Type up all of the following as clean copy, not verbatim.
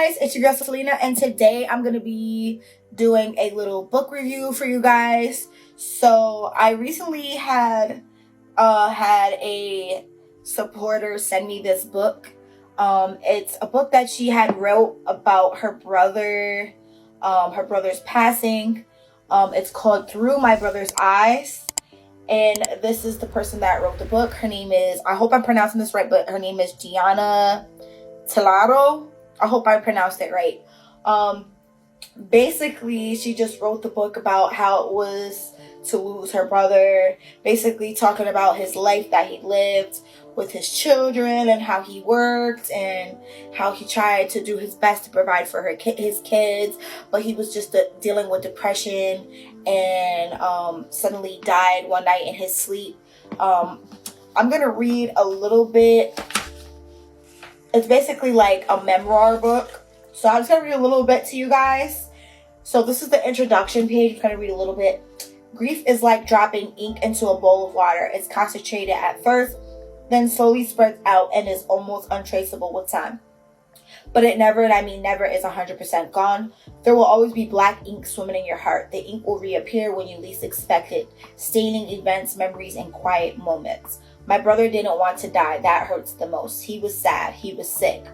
guys, it's your girl Selena, and today I'm gonna be doing a little book review for you guys. So I recently had a supporter send me this book. It's a book that she had wrote about her brother's passing. It's called Through My Brother's Eyes, and this is the person that wrote the book. Her name is, I hope I'm pronouncing this right, but her name is Gianna Tellaro. I hope I pronounced it right. Basically, she just wrote the book about how it was to lose her brother, basically talking about his life that he lived with his children and how he worked and how he tried to do his best to provide for his kids, but he was just dealing with depression and suddenly died one night in his sleep. I'm gonna read a little bit. It's basically like a memoir book. So I'm just going to read a little bit to you guys. So this is the introduction page. I'm going to read a little bit. Grief is like dropping ink into a bowl of water. It's concentrated at first, then slowly spreads out and is almost untraceable with time. But it never, and I mean never, is 100% gone. There will always be black ink swimming in your heart. The ink will reappear when you least expect it, staining events, memories, and quiet moments. My brother didn't want to die. That hurts the most. He was sad. He was sick.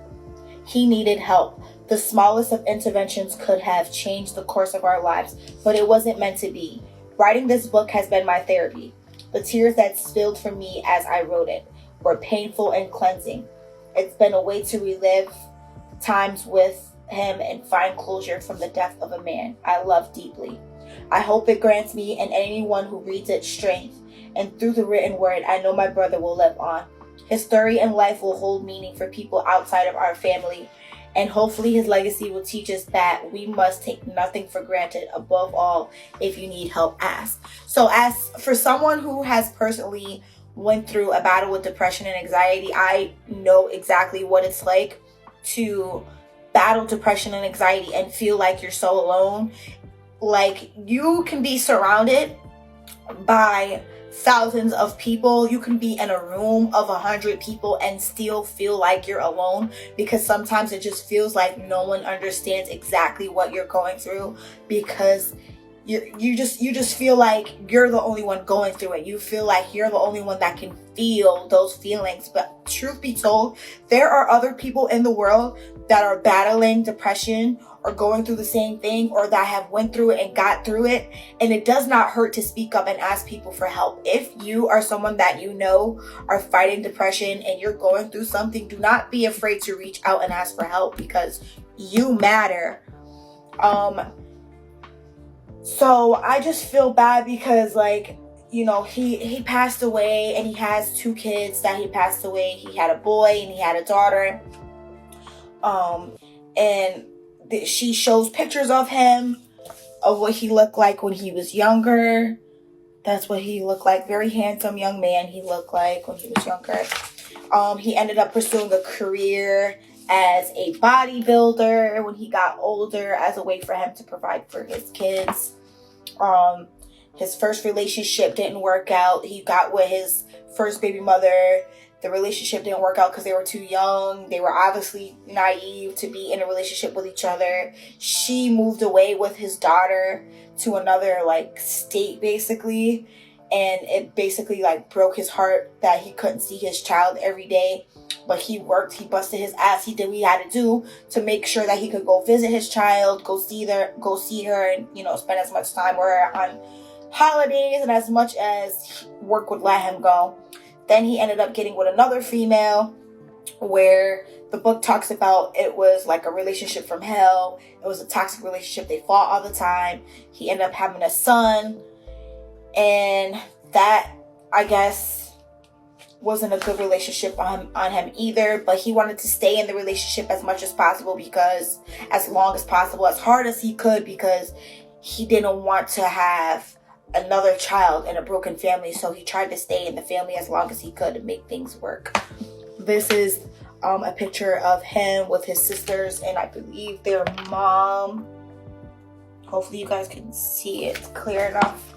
He needed help. The smallest of interventions could have changed the course of our lives, but it wasn't meant to be. Writing this book has been my therapy. The tears that spilled from me as I wrote it were painful and cleansing. It's been a way to relive times with him and find closure from the death of a man I love deeply. I hope it grants me and anyone who reads it strength. And through the written word, I know my brother will live on. His story and life will hold meaning for people outside of our family. And hopefully his legacy will teach us that we must take nothing for granted. Above all, if you need help, ask. So as for someone who has personally went through a battle with depression and anxiety, I know exactly what it's like to battle depression and anxiety and feel like you're so alone. Like, you can be surrounded by thousands of people. You can be in a room of 100 people and still feel like you're alone, because sometimes it just feels like no one understands exactly what you're going through, because you just feel like you're the only one going through it. You feel like you're the only one that can feel those feelings. But truth be told, there are other people in the world that are battling depression or going through the same thing, or that have went through it and got through it. And it does not hurt to speak up and ask people for help. If you are someone that you know are fighting depression and you're going through something, do not be afraid to reach out and ask for help, because you matter. So I just feel bad because, like, you know, he passed away, and he has 2 kids that he passed away. He had a boy and he had a daughter. And she shows pictures of him, of what he looked like when he was younger. That's what he looked like. Very handsome young man he looked like when he was younger. He ended up pursuing a career as a bodybuilder when he got older, as a way for him to provide for his kids. His first relationship didn't work out. He got with his first baby mother. The relationship didn't work out because they were too young. They were obviously naive to be in a relationship with each other. She moved away with his daughter to another, like, state, basically. And it basically, like, broke his heart that he couldn't see his child every day. But he worked, he busted his ass, he did what he had to do to make sure that he could go visit his child, go see her, and, you know, spend as much time with her on holidays and as much as work would let him go. Then he ended up getting with another female, where the book talks about it was like a relationship from hell. It was a toxic relationship. They fought all the time. He ended up having a son, and that, I guess, wasn't a good relationship on him either. But he wanted to stay in the relationship as much as possible, because as long as possible, as hard as he could, because he didn't want to have another child in a broken family. So he tried to stay in the family as long as he could to make things work. This is a picture of him with his sisters and I believe their mom. Hopefully you guys can see it clear enough.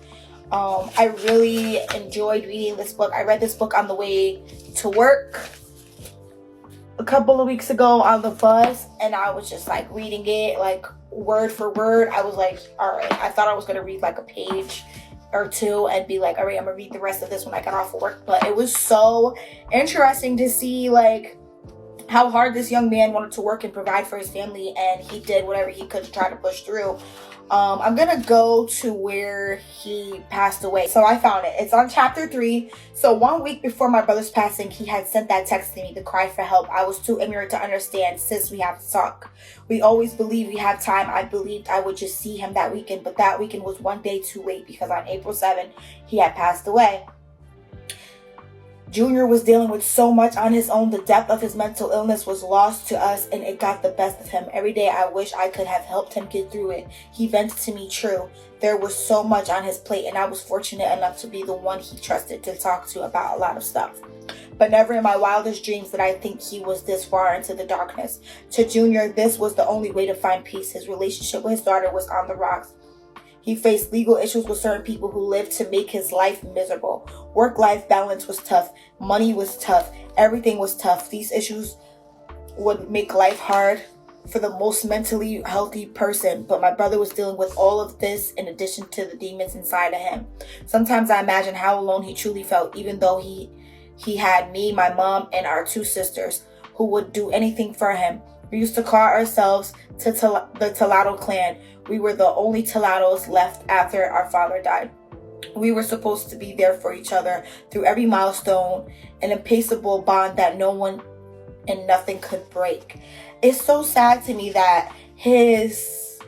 I really enjoyed reading this book. I read this book on the way to work. a couple of weeks ago on the bus, and I was just like reading it like word for word. I was like, all right, I thought I was gonna read like a page or two and be like, all right, I'm gonna read the rest of this when I got off of work. But it was so interesting to see like how hard this young man wanted to work and provide for his family, and he did whatever he could to try to push through. I'm gonna go to where he passed away. So I found it. It's on chapter 3. So 1 week before my brother's passing, he had sent that text to me, the cry for help. I was too ignorant to understand. Sis, we have to talk. We always believe we have time. I believed I would just see him that weekend, but that weekend was one day too late because on April 7th, he had passed away. Junior was dealing with so much on his own. The depth of his mental illness was lost to us, and it got the best of him. Every day I wish I could have helped him get through it. He vented to me true. There was so much on his plate, and I was fortunate enough to be the one he trusted to talk to about a lot of stuff. But never in my wildest dreams did I think he was this far into the darkness. To Junior, this was the only way to find peace. His relationship with his daughter was on the rocks. He faced legal issues with certain people who lived to make his life miserable. Work-life balance was tough. Money was tough. Everything was tough. These issues would make life hard for the most mentally healthy person. But my brother was dealing with all of this in addition to the demons inside of him. Sometimes I imagine how alone he truly felt, even though he had me, my mom, and our 2 sisters who would do anything for him. We used to call ourselves the Talato clan. We were the only Talatos left after our father died. We were supposed to be there for each other through every milestone, an impassable bond that no one and nothing could break. It's so sad to me that his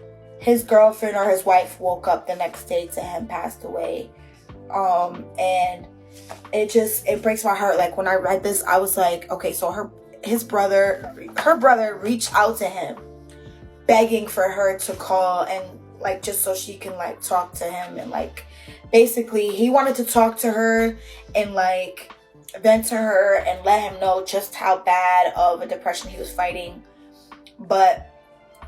girlfriend or his wife woke up the next day to him passed away. And it breaks my heart. Like when I read this, I was like, okay, so her brother reached out to him begging for her to call and like just so she can like talk to him, and like basically he wanted to talk to her and like vent to her and let him know just how bad of a depression he was fighting. But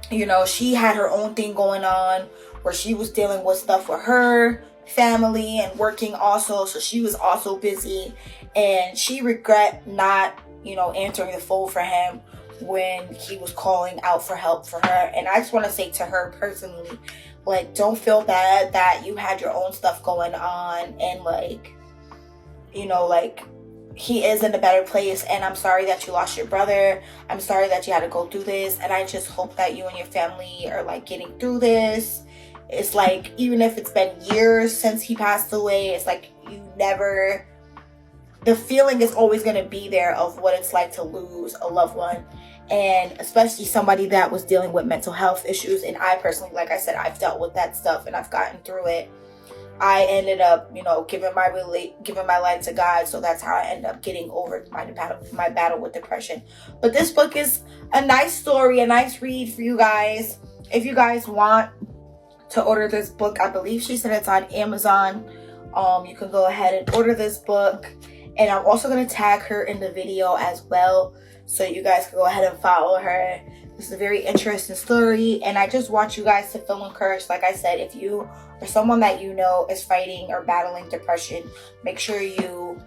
you know, she had her own thing going on where she was dealing with stuff with her family and working also, so she was also busy, and she regret not, you know, answering the phone for him when he was calling out for help for her. And I just want to say to her personally, like, don't feel bad that you had your own stuff going on, and like, you know, like he is in a better place, and I'm sorry that you lost your brother. I'm sorry that you had to go through this, and I just hope that you and your family are like getting through this. It's like, even if it's been years since he passed away, it's like the feeling is always going to be there of what it's like to lose a loved one, and especially somebody that was dealing with mental health issues. And I personally, like I said, I've dealt with that stuff and I've gotten through it. I ended up, you know, giving my life to God, so that's how I ended up getting over my battle with depression. But this book is a nice story, a nice read for you guys. If you guys want to order this book, I believe she said it's on Amazon. You can go ahead and order this book, and I'm also going to tag her in the video as well, so you guys can go ahead and follow her. This is a very interesting story, and I just want you guys to feel encouraged. Like I said, if you or someone that you know is fighting or battling depression, make sure you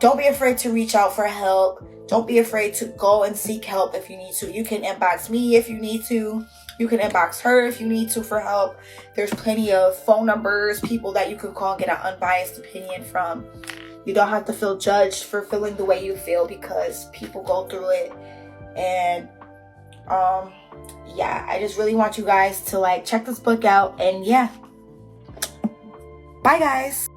don't be afraid to reach out for help. Don't be afraid to go and seek help if you need to. You can inbox me if you need to. You can inbox her if you need to for help. There's plenty of phone numbers, people that you can call and get an unbiased opinion from. You don't have to feel judged for feeling the way you feel, because people go through it. And yeah, I just really want you guys to like check this book out. And yeah, bye guys.